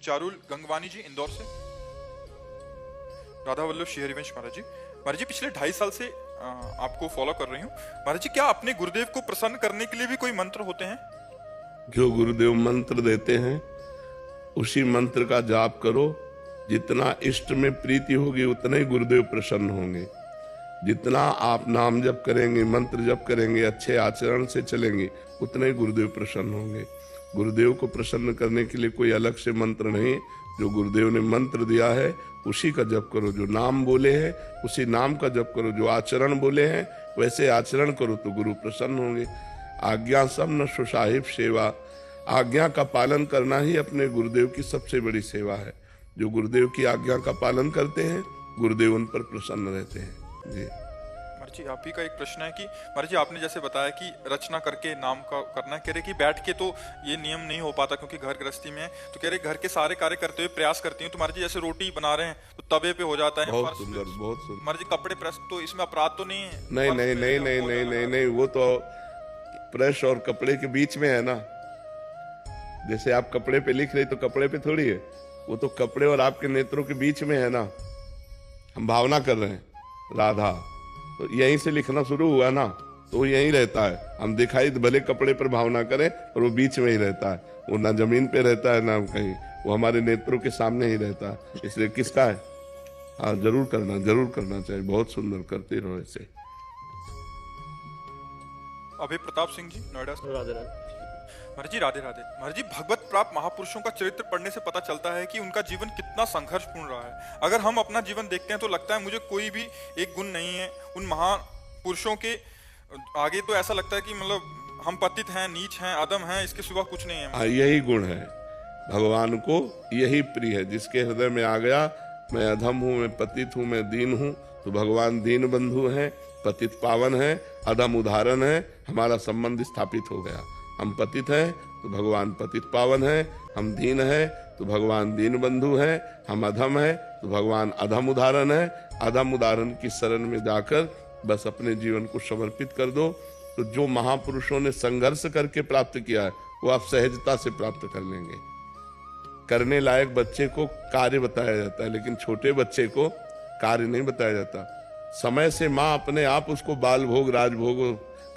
चारुल गंगवानी जी इंदौर से। राधा वल्लभ श्री हरिवंश महाराज जी। महाराज जी पिछले 2.5 साल से आपको फॉलो कर रही हूँ। महाराज जी क्या अपने गुरुदेव को प्रसन्न करने के लिए भी कोई मंत्र होते हैं? जो गुरुदेव मंत्र देते हैं उसी मंत्र का जाप करो। जितना इष्ट में प्रीति होगी उतने ही गुरुदेव प्रसन्न होंगे। जितना आप नाम जप करेंगे, मंत्र जप करेंगे, अच्छे आचरण से चलेंगे, उतने ही गुरुदेव प्रसन्न होंगे। गुरुदेव को प्रसन्न करने के लिए कोई अलग से मंत्र नहीं, जो गुरुदेव ने मंत्र दिया है उसी का जप करो। जो नाम बोले हैं उसी नाम का जप करो। जो आचरण बोले हैं वैसे आचरण करो तो गुरु प्रसन्न होंगे। आज्ञा सब न सुसाहिब सेवा, आज्ञा का पालन करना ही अपने गुरुदेव की सबसे बड़ी सेवा है। जो गुरुदेव की आज्ञा का पालन करते हैं गुरुदेव उन पर प्रसन्न रहते हैं। जी महाराज जी आप ही का एक प्रश्न है कि महाराज जी आपने जैसे बताया कि रचना करके नाम का करना, कह रहे कि बैठ के तो ये नियम नहीं हो पाता क्योंकि घर गृहस्थी में है, तो कह रहे घर के सारे कार्य करते हुए प्रयास करती हूँ। तो महाराज जी जैसे रोटी बना रहे हैं तो तवे पे हो जाता है, बहुत सुंदर, बहुत सुंदर। महाराज जी कपड़े प्रेस, तो इसमें अपराध तो नहीं है? नहीं नहीं नहीं नहीं नहीं नहीं नहीं, वो तो प्रेस और कपड़े के बीच में है ना। जैसे आप कपड़े पे लिख रहे तो कपड़े पे थोड़ी है, वो तो कपड़े और आपके नेत्रों के बीच में है ना। हम भावना कर रहे हैं राधा, तो यहीं से लिखना शुरू हुआ ना, तो वो यहीं रहता है। हम दिखाई भले कपड़े पर भावना करें और वो बीच में ही रहता है। वो ना जमीन पे रहता है ना कहीं, वो हमारे नेत्रों के सामने ही रहता है। इसलिए किसका है? हाँ जरूर करना चाहिए। बहुत सुंदर, करते रहो ऐसे। अभय प्रताप सिंह जी नोएडा से। राधे राधे महाराज जी राधे राधे। महाराज जी भगवत प्राप्त महापुरुषों का चरित्र पढ़ने से पता चलता है कि उनका जीवन कितना संघर्षपूर्ण रहा है। अगर हम अपना जीवन देखते हैं तो लगता है मुझे कोई भी एक गुण नहीं है उन महापुरुषों के आगे। तो ऐसा लगता है कि मतलब हम पतित हैं, नीच हैं, अधम हैं, इसके सिवा कुछ नहीं है। यही गुण है भगवान को, यही प्रिय है। जिसके हृदय में आ गया मैं अधम हूँ, मैं पतित हूँ, मैं दीन हूँ, तो भगवान दीन बंधु हैं, पतित पावन है, अधम उदाहरण है। हमारा संबंध स्थापित हो गया। हम पतित हैं तो भगवान पतित पावन है, हम दीन है तो भगवान दीन बंधु है, हम अधम है तो भगवान अधम उदाहरण है। अधम उदाहरण की शरण में जाकर बस अपने जीवन को समर्पित कर दो, तो जो महापुरुषों ने संघर्ष करके प्राप्त किया है वो आप सहजता से प्राप्त कर लेंगे। करने लायक बच्चे को कार्य बताया जाता है, लेकिन छोटे बच्चे को कार्य नहीं बताया जाता। समय से माँ अपने आप उसको बाल भोग, राजभोग,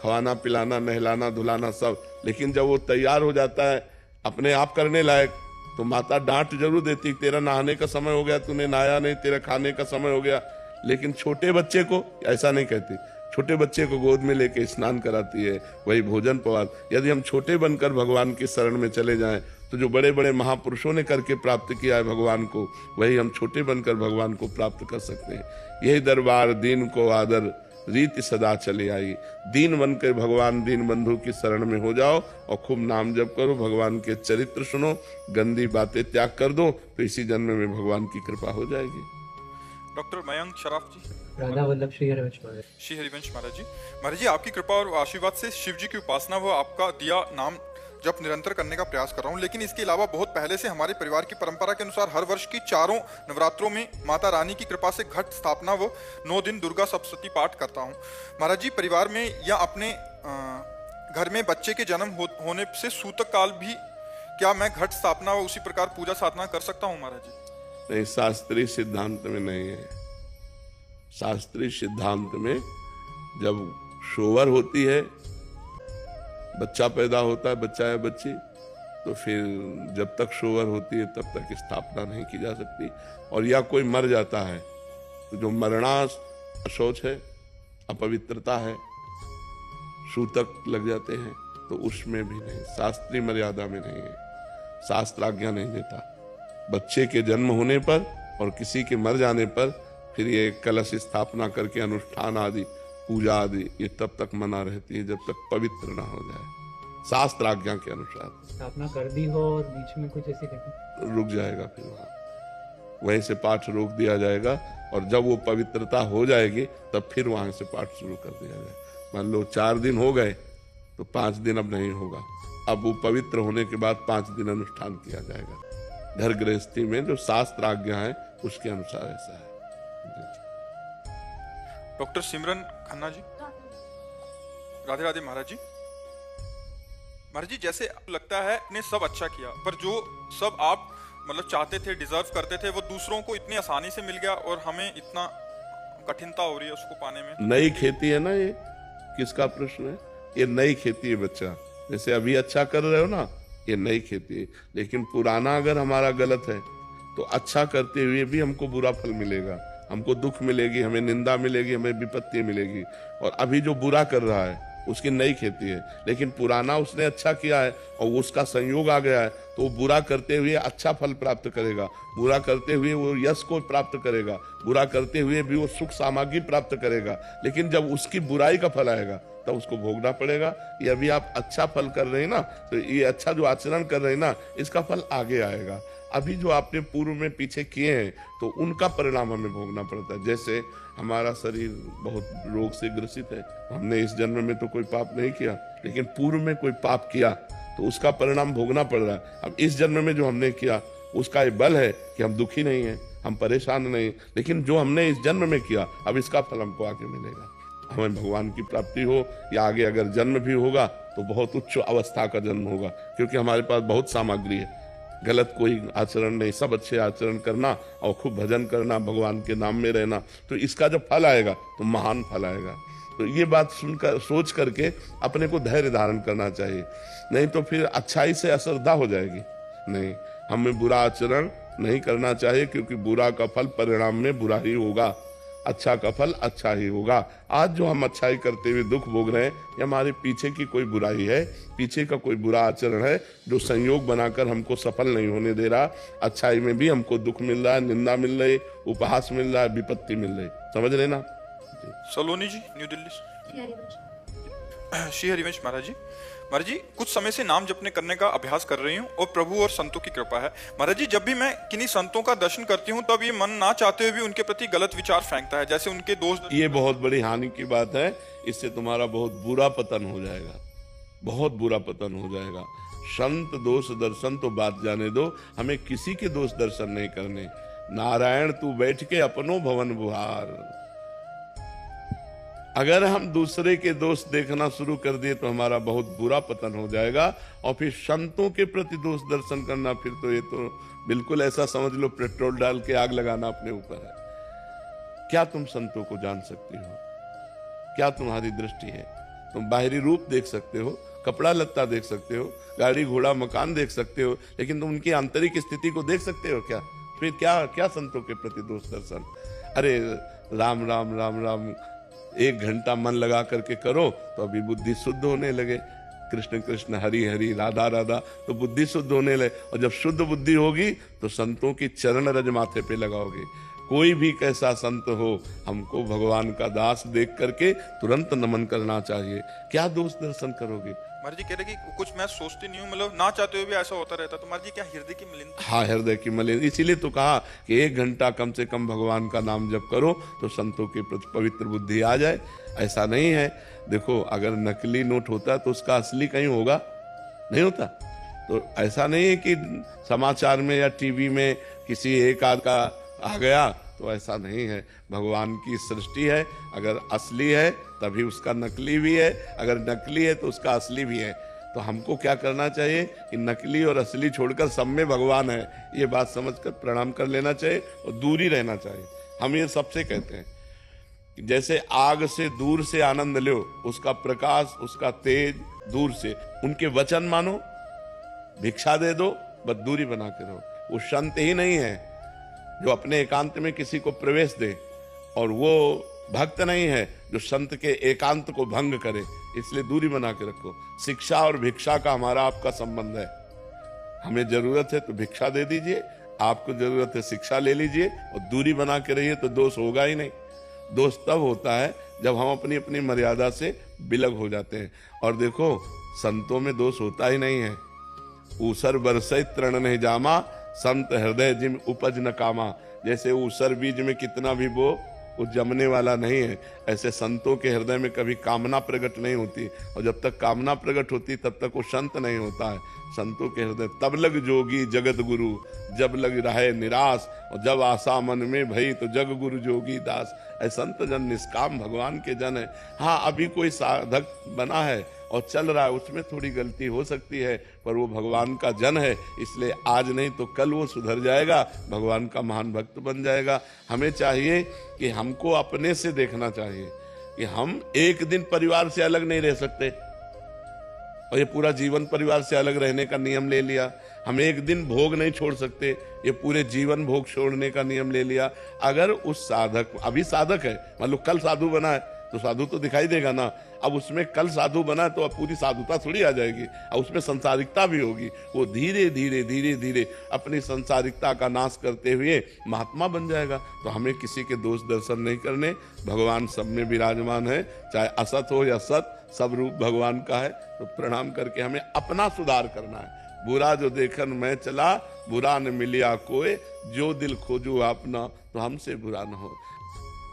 खवाना पिलाना, नहलाना धुलाना सब, लेकिन जब वो तैयार हो जाता है अपने आप करने लायक, तो माता डांट जरूर देती, तेरा नहाने का समय हो गया, तूने नहाया नहीं, तेरा खाने का समय हो गया। लेकिन छोटे बच्चे को ऐसा नहीं कहती। छोटे बच्चे को गोद में लेके स्नान कराती है, वही भोजन पवार। यदि हम छोटे बनकर भगवान की शरण में चले जाएं तो जो बड़े बड़े महापुरुषों ने करके प्राप्त किया है भगवान को, वही हम छोटे बनकर भगवान को प्राप्त कर सकते हैं। यही दरबार दीन को आदर रीति सदा चले आई। दीन बनकर भगवान दीन बंधु की शरण में हो जाओ और खूब नाम जप करो, भगवान के चरित्र सुनो, गंदी बातें त्याग कर दो, तो इसी जन्म में भगवान की कृपा हो जाएगी। डॉक्टर मयंक शराफ जी। राधा वल्लभ श्री हरिवंश महाराज। श्री हरिवंश महाराज जी। महाराज जी आपकी कृपा और आशीर्वाद से शिव जी की उपासना व आपका दिया नाम जब निरंतर करने का प्रयास कर रहा हूँ। लेकिन इसके अलावा बहुत पहले से हमारे परिवार की परंपरा के अनुसार हर वर्ष की 4 नवरात्रों में माता रानी की कृपा से घट स्थापना व 9 दिन दुर्गा सप्तशती पाठ करता हूँ। महाराज जी परिवार में या अपने घर में बच्चे के जन्म होने से सूतक काल भी क्या मैं घट स्थापना व उसी प्रकार पूजा साधना कर सकता हूँ? महाराज जी नहीं, शास्त्रीय सिद्धांत में नहीं है। शास्त्रीय सिद्धांत में जब शोवर होती है, बच्चा पैदा होता है, बच्चा या बच्ची, तो फिर जब तक शोवर होती है तब तक स्थापना नहीं की जा सकती। और या कोई मर जाता है तो जो मरणास शौच है, अपवित्रता है, सूतक लग जाते हैं, तो उसमें भी नहीं, शास्त्रीय मर्यादा में नहीं है। शास्त्र आज्ञा नहीं देता। बच्चे के जन्म होने पर और किसी के मर जाने पर फिर ये कलश स्थापना करके अनुष्ठान आदि, पूजा आदि, ये तब तक मना रहती है जब तक पवित्र ना हो जाए शास्त्र आज्ञा के अनुसार। स्थापना कर दी हो और बीच में कुछ ऐसी रुक जाएगा, फिर वहीं से पाठ रोक दिया जाएगा, और जब वो पवित्रता हो जाएगी तब फिर वहां से पाठ शुरू कर दिया जाएगा। मान लो 4 दिन हो गए तो 5 दिन अब नहीं होगा। अब वो पवित्र होने के बाद 5 दिन अनुष्ठान किया जाएगा। घर गृहस्थी में जो शास्त्र आज्ञा है उसके अनुसार ऐसा है। डॉक्टर सिमरन खन्ना जी। राधे राधे महाराज जी। महाराज जी जैसे लगता है आपने सब अच्छा किया, पर जो सब आप मतलब चाहते थे, डिजर्व करते थे, वो दूसरों को इतनी आसानी से मिल गया और हमें इतना कठिनता हो रही है उसको पाने में। नई खेती है ना, ये किसका प्रश्न है? ये नई खेती है बच्चा। जैसे अभी अच्छा कर रहे हो ना, ये नई खेती है। लेकिन पुराना अगर हमारा गलत है तो अच्छा करते हुए भी हमको बुरा फल मिलेगा, हमको दुख मिलेगी, हमें निंदा मिलेगी, हमें विपत्ति मिलेगी। और अभी जो बुरा कर रहा है उसकी नई खेती है, लेकिन पुराना उसने अच्छा किया है और उसका संयोग आ गया है तो वो बुरा करते हुए अच्छा फल प्राप्त करेगा, बुरा करते हुए वो यश को प्राप्त करेगा, बुरा करते हुए भी वो सुख सामग्री प्राप्त करेगा। लेकिन जब उसकी बुराई का फल आएगा तब उसको भोगना पड़ेगा। ये अभी आप अच्छा फल कर रहे हैं ना, तो ये अच्छा जो आचरण कर रहे हैं ना, इसका फल आगे आएगा। अभी जो आपने पूर्व में पीछे किए हैं तो उनका परिणाम हमें भोगना पड़ता है। जैसे हमारा शरीर बहुत रोग से ग्रसित है, हमने इस जन्म में तो कोई पाप नहीं किया, लेकिन पूर्व में कोई पाप किया तो उसका परिणाम भोगना पड़ रहा है। अब इस जन्म में जो हमने किया उसका ये बल है कि हम दुखी नहीं हैं, हम परेशान नहीं, लेकिन जो हमने इस जन्म में किया अब इसका फल हमको आगे मिलेगा। हमें भगवान की प्राप्ति हो या आगे अगर जन्म भी होगा तो बहुत उच्च अवस्था का जन्म होगा, क्योंकि हमारे पास बहुत सामग्री है। गलत कोई आचरण नहीं, सब अच्छे आचरण करना और खूब भजन करना, भगवान के नाम में रहना, तो इसका जब फल आएगा तो महान फल आएगा। तो ये बात सुनकर सोच करके अपने को धैर्य धारण करना चाहिए, नहीं तो फिर अच्छाई से अश्रद्धा हो जाएगी। नहीं, हमें बुरा आचरण नहीं करना चाहिए, क्योंकि बुरा का फल परिणाम में बुरा ही होगा, अच्छा का फल अच्छा ही होगा। आज जो हम अच्छाई करते हुए दुख भोग रहे हैं, ये हमारे पीछे की कोई बुराई है, पीछे का कोई बुरा आचरण है जो संयोग बनाकर हमको सफल नहीं होने दे रहा। अच्छाई में भी हमको दुख मिल रहा है, निंदा मिल रही, उपहास मिल रहा है, विपत्ति मिल रही। समझ रहे ना? सलोनी जी, न्यू दिल्ली से। श्री हरिवंश महाराज जी, महाराज जी कुछ समय से नाम जपने करने का अभ्यास कर रही हूँ और प्रभु और संतों की कृपा है। महाराज जी, जब भी मैं किन्हीं संतों का दर्शन करती हूँ तब ये मन ना चाहते हुए भी उनके प्रति गलत विचार फेंकता है, जैसे उनके दोस्त। ये बहुत बड़ी हानि की बात है, इससे तुम्हारा बहुत बुरा पतन हो जाएगा, बहुत बुरा पतन हो जाएगा। संत दोष दर्शन तो बात जाने दो, हमें किसी के दोष दर्शन नहीं करने। नारायण तू बैठ के अपनो भवन बुहार। अगर हम दूसरे के दोष देखना शुरू कर दिए तो हमारा बहुत बुरा पतन हो जाएगा। और फिर संतों के प्रति दोष दर्शन करना, फिर तो ये तो बिल्कुल ऐसा समझ लो पेट्रोल डाल के आग लगाना अपने ऊपर है। क्या तुम संतों को जान सकती हो? क्या तुम्हारी दृष्टि है? तुम बाहरी रूप देख सकते हो, कपड़ा लत्ता देख सकते हो, गाड़ी घोड़ा मकान देख सकते हो, लेकिन तुम उनकी आंतरिक स्थिति को देख सकते हो क्या? फिर क्या क्या संतों के प्रति दोष दर्शन? अरे राम राम राम राम 1 घंटा मन लगा करके करो तो अभी बुद्धि शुद्ध होने लगे। कृष्ण कृष्ण हरि हरि राधा राधा, तो बुद्धि शुद्ध होने लगे। और जब शुद्ध बुद्धि होगी तो संतों की चरण रज माथे पे लगाओगे। कोई भी कैसा संत हो, हमको भगवान का दास देख करके तुरंत नमन करना चाहिए। क्या दोष दर्शन करोगे? महाराज जी कह रहे कि कुछ मैं सोचती नहीं हूँ, मतलब ना चाहते हुए भी ऐसा होता रहता, तो महाराज जी क्या हृदय की मलिनता? हाँ, हृदय की मलिन, इसीलिए तो कहा कि 1 घंटा कम से कम भगवान का नाम जप करो तो संतों के प्रति पवित्र बुद्धि आ जाए। ऐसा नहीं है, देखो अगर नकली नोट होता तो उसका असली कहीं होगा, नहीं होता। तो ऐसा नहीं है कि समाचार में या टीवी में किसी एक आध का आ गया, तो ऐसा नहीं है। भगवान की सृष्टि है, अगर असली है तभी उसका नकली भी है, अगर नकली है तो उसका असली भी है। तो हमको क्या करना चाहिए कि नकली और असली छोड़कर सब में भगवान है, ये बात समझकर प्रणाम कर लेना चाहिए और दूर ही रहना चाहिए। हम ये सबसे कहते हैं कि जैसे आग से दूर से आनंद लो, उसका प्रकाश उसका तेज दूर से, उनके वचन मानो, भिक्षा दे दो, बस दूरी बना के रहो। वो संत ही नहीं है जो अपने एकांत में किसी को प्रवेश दे, और वो भक्त नहीं है जो संत के एकांत को भंग करे, इसलिए दूरी बना के रखो। शिक्षा और भिक्षा का हमारा आपका संबंध है। हमें जरूरत है तो भिक्षा दे दीजिए, आपको जरूरत है शिक्षा ले लीजिए, और दूरी बना के रहिए तो दोष होगा ही नहीं। दोष तब होता है जब हम अपनी अपनी मर्यादा से बिलग हो जाते हैं। और देखो संतों में दोष होता ही नहीं है। ऊसर बरसै तृण नहीं जामा, संत हृदय जिम उपज न कामा। जैसे ऊसर बीज में कितना भी बो वो जमने वाला नहीं है, ऐसे संतों के हृदय में कभी कामना प्रकट नहीं होती, और जब तक कामना प्रकट होती तब तक वो संत नहीं होता है। संतों के हृदय तब लग जोगी जगत गुरु, जब लग रहे निराश, और जब आशा मन में भई तो जग गुरु जोगी दास। ऐ संत जन निष्काम भगवान के जन है। हाँ, अभी कोई साधक बना है और चल रहा है, उसमें थोड़ी गलती हो सकती है, पर वो भगवान का जन है, इसलिए आज नहीं तो कल वो सुधर जाएगा, भगवान का महान भक्त बन जाएगा। हमें चाहिए कि हमको अपने से देखना चाहिए कि हम एक दिन परिवार से अलग नहीं रह सकते, और ये पूरा जीवन परिवार से अलग रहने का नियम ले लिया। हम एक दिन भोग नहीं छोड़ सकते, ये पूरे जीवन भोग छोड़ने का नियम ले लिया। अगर उस साधक, अभी साधक है, मान लो कल साधु बना है तो साधु तो दिखाई देगा ना। अब उसमें कल साधु बना है तो अब पूरी साधुता थोड़ी आ जाएगी, और उसमें संसारिकता भी होगी। वो धीरे धीरे धीरे धीरे अपनी संसारिकता का नाश करते हुए महात्मा बन जाएगा। तो हमें किसी के दोष दर्शन नहीं करने, भगवान सब में विराजमान है, चाहे असत हो या सत, सब रूप भगवान का है। तो प्रणाम करके हमें अपना सुधार करना है। बुरा जो देखन मैं चला, बुरा न मिलिया कोई, जो दिल खोजू अपना, तो हमसे बुरा न हो।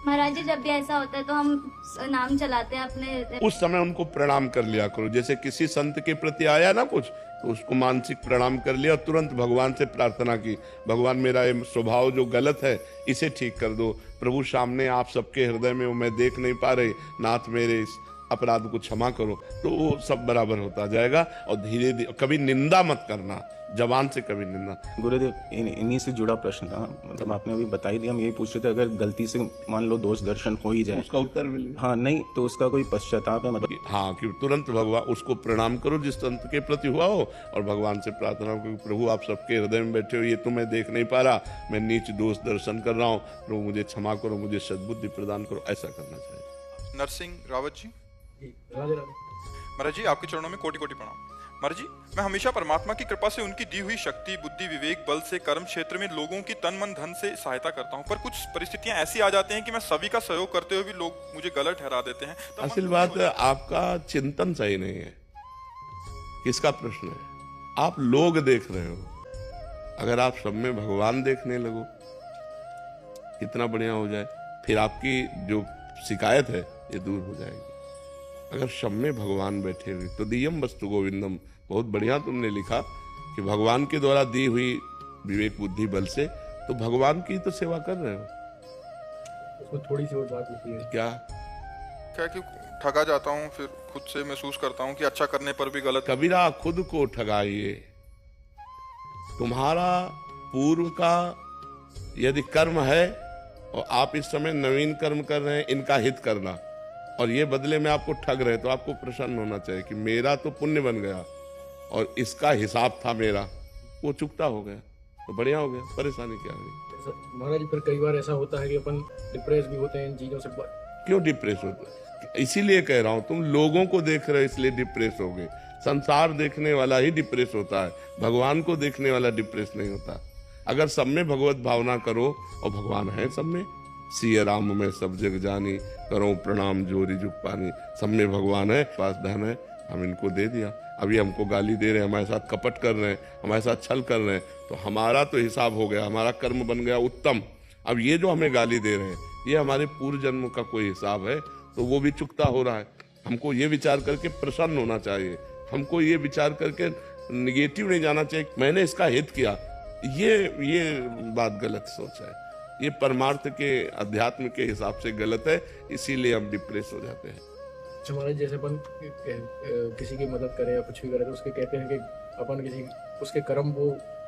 महाराज जी, जब भी ऐसा होता है तो हम नाम चलाते हैं अपने, उस समय उनको प्रणाम कर लिया करो। जैसे किसी संत के प्रति आया ना कुछ, तो उसको मानसिक प्रणाम कर लिया और तुरंत भगवान से प्रार्थना की, भगवान मेरा ये स्वभाव जो गलत है इसे ठीक कर दो। प्रभु सामने आप सबके हृदय में वो मैं देख नहीं पा रही, नाथ मेरे इस अपराध को क्षमा करो, तो वो सब बराबर होता जाएगा। और धीरे धीरे कभी निंदा मत करना, जबान से कभी निंदा। गुरुदेव, इन्हीं से जुड़ा प्रश्न था, मतलब आपने अभी बता ही दिया। हम यही पूछ रहे थे, अगर गलती से मान लो दोष दर्शन हो ही जाए, उसका उत्तर मिल गया। हाँ, नहीं तो उसका कोई पश्चाताप है, मतलब हाँ, कि तुरंत भगवान उसको प्रणाम करो जिस संत के प्रति हुआ हो, और भगवान से प्रार्थना करो, प्रभु आप सबके हृदय में बैठे हो, ये तो मैं देख नहीं पा रहा, मैं नीच दोष दर्शन कर रहा हूँ, प्रभु मुझे क्षमा करो, मुझे सद्बुद्धि प्रदान करो। ऐसा करना चाहिए। नरसिंह रावत जी, राधे राधे। महाराज जी, आपके चरणों में कोटि कोटि प्रणाम। महाराज जी, मैं हमेशा परमात्मा की कृपा से उनकी दी हुई शक्ति, बुद्धि, विवेक बल से कर्म क्षेत्र में लोगों की तन मन धन से सहायता करता हूँ, पर कुछ परिस्थितियां ऐसी आ जाती हैं कि मैं सभी का सहयोग करते हुए भी लोग मुझे गलत ठहरा देते हैं। असल बात है, आपका चिंतन सही नहीं है। किसका प्रश्न है? आप लोग देख रहे हो। अगर आप सब में भगवान देखने लगो, कितना बढ़िया हो जाए, फिर आपकी जो शिकायत है ये दूर हो जाएगी। अगर सब में भगवान बैठे हुए, तो दियम वस्तु गोविंदम, बहुत बढ़िया तुमने लिखा कि भगवान के द्वारा दी हुई विवेक बुद्धि बल से तो भगवान की तो सेवा कर रहे हो। उसमें थोड़ी सी और बात होती है, क्या कि ठगा जाता हूँ, फिर खुद से महसूस करता हूँ कि अच्छा करने पर भी गलत। कबीरा खुद को ठगाइए। तुम्हारा पूर्व का यदि कर्म है और आप इस समय नवीन कर्म कर रहे हैं, इनका हित करना, और ये बदले में आपको ठग रहे, तो आपको प्रसन्न होना चाहिए कि मेरा तो पुण्य बन गया और इसका हिसाब था मेरा, वो चुकता हो गया, तो बढ़िया हो गया, परेशानी क्या हुई। महाराज जी, फिर कई बार ऐसा होता है कि अपन डिप्रेस भी होते हैं इन चीजों से। क्यों डिप्रेस होता है? इसीलिए कह रहा हूं, तुम लोगों को देख रहे हो इसलिए डिप्रेस हो गए। संसार देखने वाला ही डिप्रेस होता है, भगवान को देखने वाला डिप्रेस नहीं होता। अगर सब में भगवत भावना करो, और भगवान है सब में, सिय राम में सब जग जानी, करो प्रणाम जोरी जुग पानी, सब में भगवान है, पास धन है, हम इनको दे दिया। अभी हमको गाली दे रहे हैं, हमारे साथ कपट कर रहे हैं, हमारे साथ छल कर रहे हैं, तो हमारा तो हिसाब हो गया, हमारा कर्म बन गया उत्तम। अब ये जो हमें गाली दे रहे हैं, ये हमारे पूर्व जन्म का कोई हिसाब है, तो वो भी चुकता हो रहा है। हमको ये विचार करके प्रसन्न होना चाहिए, हमको ये विचार करके निगेटिव नहीं जाना चाहिए, मैंने इसका हित किया। ये बात गलत सोच है, ये परमार्थ के अध्यात्म के हिसाब से गलत है, इसीलिए हम डिप्रेस हो जाते हैं। महाराज, जैसे अपन किसी की मदद करें या कुछ भी करें, तो उसके कहते हैं कि अपन किसी उसके कर्म वो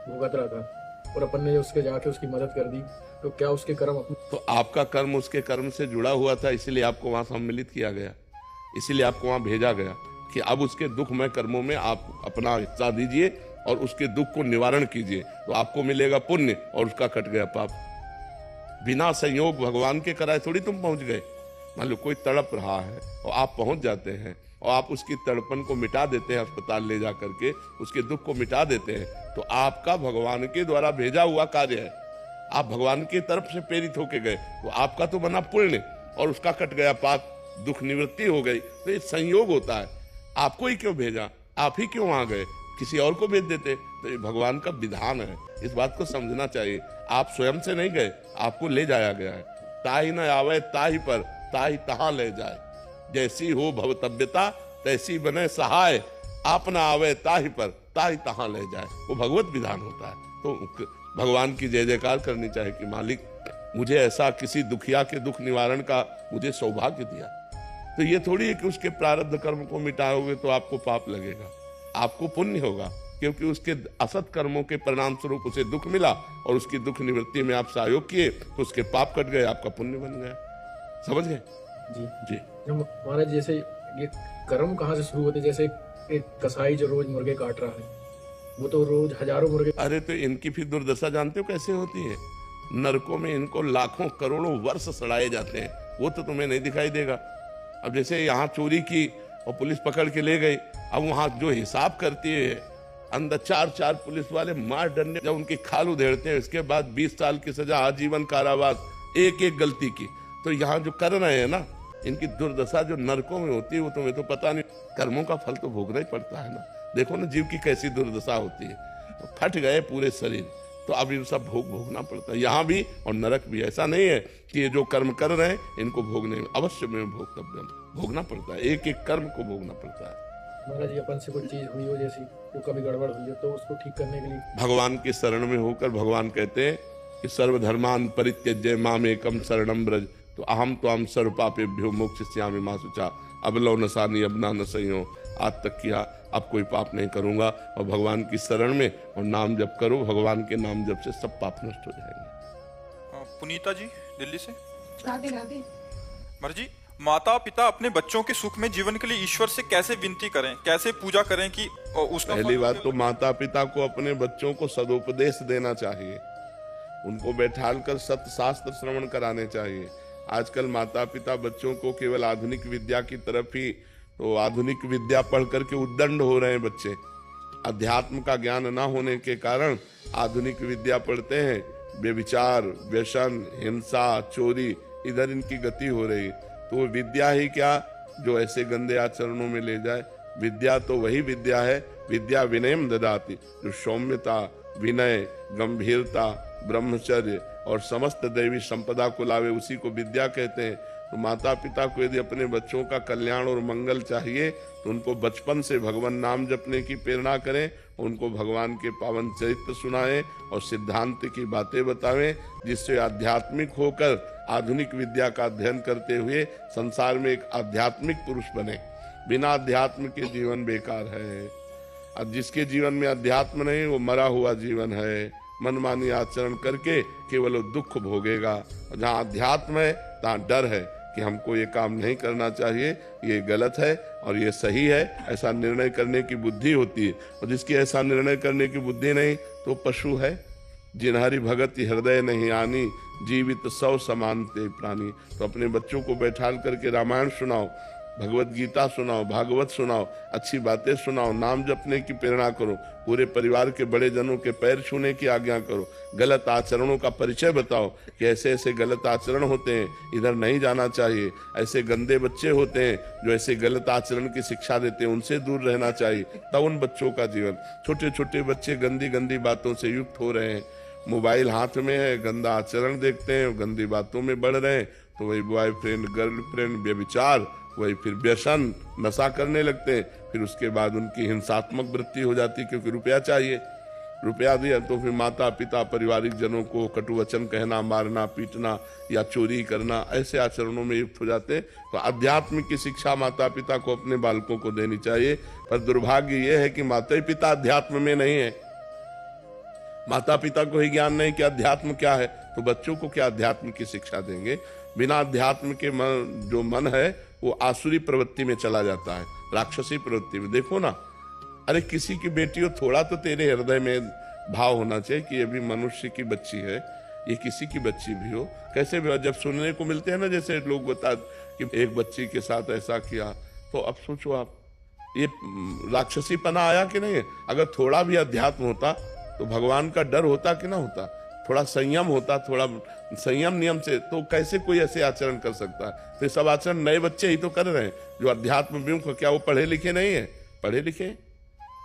भुगत रहा था, और अपन ने उसके जाके उसकी मदद कर दी, तो क्या उसके कर्म अपने? तो आपका कर्म उसके कर्म से जुड़ा हुआ था, इसीलिए आपको वहां सम्मिलित किया गया, इसीलिए आपको वहां भेजा गया कि अब उसके दुखमय कर्मों में आप अपना हिस्सा दीजिए और उसके दुख को निवारण कीजिए, तो आपको मिलेगा पुण्य और उसका कट गया पाप। बिना संयोग भगवान के कराए थोड़ी तुम पहुंच गए। मान लो कोई तड़प रहा है और आप पहुंच जाते हैं और आप उसकी तड़पन को मिटा देते हैं, अस्पताल ले जा करके उसके दुख को मिटा देते हैं, तो आपका भगवान के द्वारा भेजा हुआ कार्य है, आप भगवान की तरफ से प्रेरित होके गए, तो आपका तो बना पुण्य और उसका कट गया पाप, दुख निवृत्ति हो गई। तो ये संयोग होता है, आपको ही क्यों भेजा, आप ही क्यों आ गए, किसी और को भेज देते। तो ये भगवान का विधान है, इस बात को समझना चाहिए। आप स्वयं से नहीं गए, आपको ले जाया गया है। ताही न आवे ताही पर, ताही तहां ले जाए, जैसी हो भवतव्यता तैसी बने सहाय, आप न आवे ताही पर, ताई तहां ले जाए, वो भगवत विधान होता है। तो भगवान की जय जयकार करनी चाहिए कि मालिक मुझे ऐसा किसी दुखिया के दुख निवारण का मुझे सौभाग्य दिया। तो ये थोड़ी है कि उसके प्रारब्ध कर्म को मिटाओगे तो आपको पाप लगेगा, आपको पुण्य होगा, क्योंकि उसके असत कर्मों के परिणाम स्वरूप उसे दुख मिला और उसकी दुख निवृत्ति में आप सहयोग किए तो उसके पाप कट गए, आपका पुण्य बन गया। समझ गए जी जी। महाराज जैसे ये कर्म कहाँ से शुरू होते, जैसे एक कसाई जो रोज मुर्गे काट रहा है, वो तो रोज हजारों मुर्गे। अरे तो इनकी फिर दुर्दशा जानते हो कैसे होती है? नरकों में इनको लाखों करोड़ों वर्ष सड़ाए जाते हैं, वो तो तुम्हें नहीं दिखाई देगा। अब जैसे यहाँ चोरी की और पुलिस पकड़ के ले गई, अब वहां जो हिसाब करती है अंदर 4 पुलिस वाले मार डरने, जब उनकी खाल उधेड़ते हैं, उसके बाद 20 साल की सजा, आजीवन कारावास, एक एक गलती की। तो यहाँ जो कर रहे हैं ना, इनकी दुर्दशा जो नरकों में होती है वो तुम्हें तो पता नहीं, कर्मों का फल तो भोगना ही पड़ता है ना। देखो ना जीव की कैसी दुर्दशा होती है, तो फट गए पूरे शरीर, तो अब ये सब भोगना पड़ता है यहाँ भी और नरक भी। ऐसा नहीं है कि ये जो कर्म कर रहे हैं इनको भोगने में अवश्य में भोगना पड़ता है, एक एक कर्म को भोगना पड़ता है। महाराज जी अपन से कोई चीज हुई हो जैसी जो कभी गड़बड़ हुई हो, तो उसको ठीक करने के लिए भगवान की शरण में होकर भगवान कहते हैं कि सर्वधर्मान परित्यज्य माम एकम शरणम ब्रज, तो अहम तो हम सर्व पापेभ्यो मोक्षयिष्यामि मा शुचा, अब लो नसानी अब ना नसइयो, आज तक किया अब कोई पाप नहीं करूंगा। और भगवान की शरण में और नाम जप करो, भगवान के नाम जप से सब पाप नष्ट हो जाएंगे। पुनीता जी दिल्ली से। राधे राधे। मर्जी, माता पिता अपने बच्चों के सुख में जीवन के लिए ईश्वर से कैसे विनती करें, कैसे पूजा करें कि उसका पहली बात तो माता पिता को अपने बच्चों को सदुपदेश देना चाहिए, उनको बैठाल कर सत्य शास्त्र श्रवण कराने चाहिए। आजकल माता पिता बच्चों को केवल आधुनिक विद्या की तरफ ही, तो आधुनिक विद्या पढ़ करके उद्दंड हो रहे हैं बच्चे। अध्यात्म का ज्ञान न होने के कारण आधुनिक विद्या पढ़ते हैं, व्यभिचार, व्यसन, हिंसा, चोरी, इधर इनकी गति हो रही। तो विद्या ही क्या जो ऐसे गंदे आचरणों में ले जाए। विद्या तो वही विद्या है, विद्या विनयम ददाति, जो सौम्यता, विनय, गंभीरता, ब्रह्मचर्य और समस्त दैवी संपदा को लावे, उसी को विद्या कहते हैं। तो माता पिता को यदि अपने बच्चों का कल्याण और मंगल चाहिए तो उनको बचपन से भगवान नाम जपने की प्रेरणा करें, उनको भगवान के पावन चरित्र सुनाएं और सिद्धांत की बातें बतावें, जिससे आध्यात्मिक होकर आधुनिक विद्या का अध्ययन करते हुए संसार में एक आध्यात्मिक पुरुष बने। बिना अध्यात्म के जीवन बेकार है। अब जिसके जीवन में अध्यात्म नहीं वो मरा हुआ जीवन है, मनमानी आचरण करके केवल वो दुख भोगेगा। जहाँ अध्यात्म है तहाँ डर है कि हमको ये काम नहीं करना चाहिए, ये गलत है और ये सही है, ऐसा निर्णय करने की बुद्धि होती है। और जिसकी ऐसा निर्णय करने की बुद्धि नहीं तो पशु है। जिन्हारी भगत हृदय नहीं आनी, जीवित सौ समानते प्राणी। तो अपने बच्चों को बैठाल करके रामायण सुनाओ, भगवत गीता सुनाओ, भागवत सुनाओ, अच्छी बातें सुनाओ, नाम जपने की प्रेरणा करो, पूरे परिवार के बड़े जनों के पैर छूने की आज्ञा करो, गलत आचरणों का परिचय बताओ कि ऐसे ऐसे गलत आचरण होते हैं, इधर नहीं जाना चाहिए, ऐसे गंदे बच्चे होते हैं जो ऐसे गलत आचरण की शिक्षा देते हैं, उनसे दूर रहना चाहिए। तब उन बच्चों का जीवन, छोटे छोटे बच्चे गंदी गंदी बातों से युक्त हो रहे हैं, मोबाइल हाथ में है, गंदा आचरण देखते हैं, गंदी बातों में बढ़ रहे हैं, तो वही बॉयफ्रेंड, गर्लफ्रेंड, व्यभिचार, वही फिर व्यसन, नशा करने लगते हैं। फिर उसके बाद उनकी हिंसात्मक वृत्ति हो जाती है, क्योंकि रुपया चाहिए। रुपया दिया तो फिर माता पिता पारिवारिक जनों को कटु वचन कहना, मारना, पीटना या चोरी करना, ऐसे आचरणों में युक्त हो जाते हैं। तो अध्यात्म की शिक्षा माता पिता को अपने बालकों को देनी चाहिए। पर दुर्भाग्य यह है कि माता पिता अध्यात्म में नहीं है, माता पिता को ही ज्ञान नहीं कि अध्यात्म क्या है, तो बच्चों को क्या अध्यात्म की शिक्षा देंगे। बिना अध्यात्म के जो मन है वो आसुरी प्रवृत्ति में चला जाता है, राक्षसी प्रवृत्ति में। देखो ना, अरे किसी की बेटी हो, थोड़ा तो तेरे हृदय में भाव होना चाहिए कि ये भी मनुष्य की बच्ची है, ये किसी की बच्ची भी हो। कैसे भी जब सुनने को मिलते हैं ना, जैसे लोग बता कि एक बच्ची के साथ ऐसा किया, तो अब सोचो आप, ये राक्षसीपना आया कि नहीं है। अगर थोड़ा भी अध्यात्म होता तो भगवान का डर होता कि ना होता, थोड़ा संयम होता, थोड़ा संयम नियम से, तो कैसे कोई ऐसे आचरण कर सकता है। तो सब आचरण नए बच्चे ही तो कर रहे हैं जो अध्यात्म विमुख। क्या वो पढ़े लिखे नहीं है? पढ़े लिखे,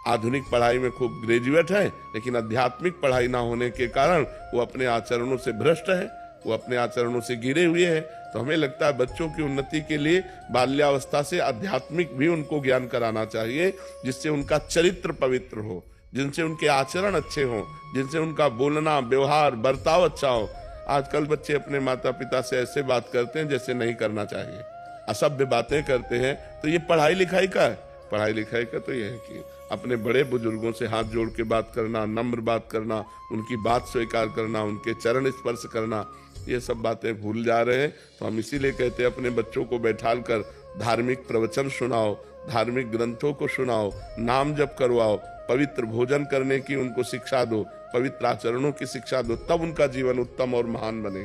आधुनिक पढ़ाई में खूब ग्रेजुएट है, लेकिन आध्यात्मिक पढ़ाई ना होने के कारण वो अपने आचरणों से भ्रष्ट है, वो अपने आचरणों से गिरे हुए हैं। तो हमें लगता है बच्चों की उन्नति के लिए बाल्यावस्था से आध्यात्मिक भी उनको ज्ञान कराना चाहिए, जिससे उनका चरित्र पवित्र हो, जिनसे उनके आचरण अच्छे हों, जिनसे उनका बोलना व्यवहार बर्ताव अच्छा हो। आजकल बच्चे अपने माता पिता से ऐसे बात करते हैं जैसे नहीं करना चाहिए, असभ्य बातें करते हैं। तो ये पढ़ाई लिखाई का है? पढ़ाई लिखाई का तो ये है कि अपने बड़े बुजुर्गों से हाथ जोड़ के बात करना, नम्र बात करना, उनकी बात स्वीकार करना, उनके चरण स्पर्श करना, ये सब बातें भूल जा रहे हैं। तो हम इसीलिए कहते हैं अपने बच्चों को बैठाल कर धार्मिक प्रवचन सुनाओ, धार्मिक ग्रंथों को सुनाओ, नाम जप करवाओ, पवित्र भोजन करने की उनको शिक्षा दो, पवित्र आचरणों की शिक्षा दो, तब उनका जीवन उत्तम और महान बनेगा।